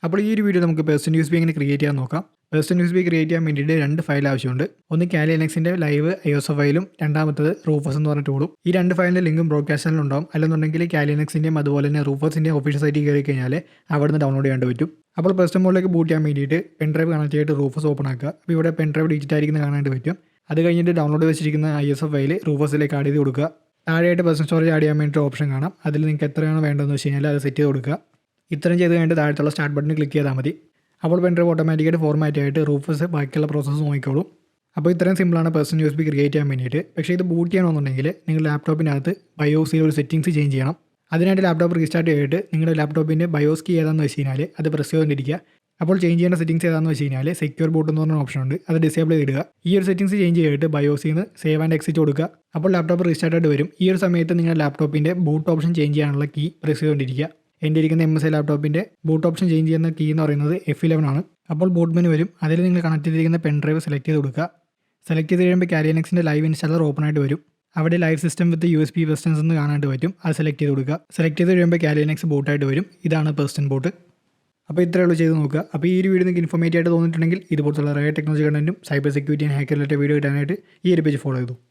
അപ്പോൾ ഈ ഒരു വീഡിയോ നമുക്ക് പേഴ്സൺ യൂസ് ബി എങ്ങനെ ക്രിയേറ്റ് ചെയ്യാൻ നോക്കാം. പേഴ്സൺ യൂസ് ബി ക്രിയേറ്റ് ചെയ്യാൻ വേണ്ടിയിട്ട് 2 ഫയൽ ആവശ്യമുണ്ട്. ഒന്ന് കാലി ലിനക്സിൻ്റെ ലൈവ് iOS ഫയലും രണ്ടാമത്തത് റൂഫസ് എന്ന് പറഞ്ഞ ടൂളും. ഈ 2 ഫയലിൻ്റെ ലിങ്കും ബ്രോഡ്കാസ്റ്റ് ചാനലിൽ ഉണ്ടാവും. അല്ലെന്നുണ്ടെങ്കിൽ കാലി ലിനക്സിൻ്റെയും അതുപോലെ തന്നെ റൂഫസിൻ്റെയും ഒഫീഷ്യൽ സൈറ്റിൽ കയറി കഴിഞ്ഞാൽ അവിടെ നിന്ന് ഡൗൺലോഡ് ചെയ്യാൻ പറ്റും. അപ്പോൾ പേഴ്സൺ മോഡിലേക്ക് ബൂട്ട് ചെയ്യാൻ വേണ്ടിയിട്ട് പെൻഡ്രൈവ് കണക്ട് ചെയ്തിട്ട് റൂഫസ് ഓപ്പൺ ആക്കുക. അപ്പോൾ ഇവിടെ പെൻഡ്രൈവ് ഡിജിറ്റ് ആയിരിക്കുന്നത് കാണാനായിട്ട് പറ്റും. അത് കഴിഞ്ഞിട്ട് ഡൗൺലോഡ് വെച്ചിരിക്കുന്ന iOS ഫയൽ റൂഫസിലേക്ക് ആഡ് ചെയ്ത് കൊടുക്കുക. താഴെയായിട്ട് പേഴ്സണൽ സ്റ്റോറേജ് ആഡ് ചെയ്യാൻ വേണ്ടിയിട്ട് ഓപ്ഷൻ കാണാം. അതിൽ നിങ്ങൾക്ക് എത്രയാണ് വേണ്ടതെന്ന് വെച്ച് കഴിഞ്ഞാൽ അത് സെറ്റ് ചെയ്ത് കൊടുക്കുക. ഇത്രയും ചെയ്ത് കഴിഞ്ഞിട്ട് താഴത്തുള്ള സ്റ്റാർട്ട് ബട്ടൺ ക്ലിക്ക് ചെയ്താൽ മതി. അപ്പോൾ പെൻഡ്രൈവ് ഓട്ടോമാറ്റിക്കായിട്ട് ഫോർമാറ്റ് ആയിട്ട് റൂഫസ് ബാക്കിയുള്ള പ്രോസസ്സ് നോക്കിക്കോളും. അപ്പോൾ ഇത്രയും സിമ്പിളാണ് പേഴ്സൺ യൂസ് ബി ക്രിയേറ്റ് ചെയ്യാൻ വേണ്ടിയിട്ട്. പക്ഷേ ഇത് ബൂട്ട് ചെയ്യണമെന്നുണ്ടെങ്കിൽ നിങ്ങൾ ലാപ്ടോപ്പിനകത്ത് ബയോസിൽ ഒരു സെറ്റിംഗ്സ് ചേഞ്ച് ചെയ്യണം. അതിനായിട്ട് ലാപ്ടോപ്പ് റീസ്റ്റാർട്ട് ചെയ്തിട്ട് നിങ്ങളുടെ ലാപ്ടോപ്പിൻ്റെ ബയോസ് കീ ഏതാണെന്ന് വെച്ച് കഴിഞ്ഞാൽ അത് പ്രസ് ചെയ്തുകൊണ്ടിരിക്കുക. അപ്പോൾ ചേഞ്ച് ചെയ്യേണ്ട സെറ്റിംഗ്സ് ഏതാണെന്ന് വെച്ച് കഴിഞ്ഞാൽ സെക്യൂർ ബൂട്ട് എന്ന് പറഞ്ഞ ഓപ്ഷൻ ഉണ്ട്. അത് ഡിസേബിൾ ചെയ്തിടുക. ഈ ഒരു സെറ്റിംഗ്സ് ചേഞ്ച് ചെയ്തിട്ട് ബയോസിൽ നിന്ന് സേവ് ആൻഡ് എക്സിറ്റ് കൊടുക്കുക. അപ്പോൾ ലാപ്ടോപ്പ് റീസ്റ്റാർട്ട് ആയിട്ട് വരും. ഈ ഒരു സമയത്ത് നിങ്ങളുടെ ലാപ്ടോപ്പിൻ്റെ ബൂട്ട് ഓപ്ഷൻ ചേഞ്ച് ചെയ്യാനുള്ള കീ പ്രസ് ചെയ്തുകൊണ്ടിരിക്കുക. എൻ്റെ ഇരിക്കുന്ന MSI ലാപ്ടോപ്പിൻ്റെ ബൂട്ട് ഓപ്ഷൻ ചേഞ്ച് ചെയ്യുന്ന കീ എന്ന് പറയുന്നത് F11 ആണ്. അപ്പോൾ ബൂട്ട് മെനു വരും. അതിൽ നിങ്ങൾ കണക്ട് ചെയ്തിരിക്കുന്ന പെൻഡ്രൈവ് സെലക്ട് ചെയ്ത് കൊടുക്കുക. സെലക്ട് ചെയ്ത് കഴിയുമ്പോൾ കാലി ലിനക്സിൻ്റെ ലൈവ് ഇൻസ്റ്റാളർ ഓപ്പൺ ആയിട്ട് വരും. അവിടെ ലൈവ് സിസ്റ്റം വിത്ത് USB വെർഷൻസ് എന്ന് കാണാനായിട്ട് പറ്റും. അത് സെലക്ട് ചെയ്ത് കൊടുക്കുക. സെലക്ട് ചെയ്ത് കഴിയുമ്പോൾ കാലി ലിനക്സ് ബൂട്ടായിട്ട് വരും. ഇതാണ് പേഴ്സൺ ബോട്ട്. അപ്പോൾ ഇത്രയേ ഉള്ളൂ, ചെയ്ത് നോക്കുക. അപ്പോൾ ഈ ഒരു വീഡിയോ നിങ്ങൾക്ക് ഇൻഫോർമേറ്റീവ് ആയിട്ട് തോന്നിയിട്ടുണ്ടെങ്കിൽ ഇതുപോലത്തുള്ള റേ ടെക്നോളജി കണ്ടന്റും cyber security and hacker related video കിട്ടാനായിട്ട് ഈ ഒരു പേജ് ഫോളോ ചെയ്തു.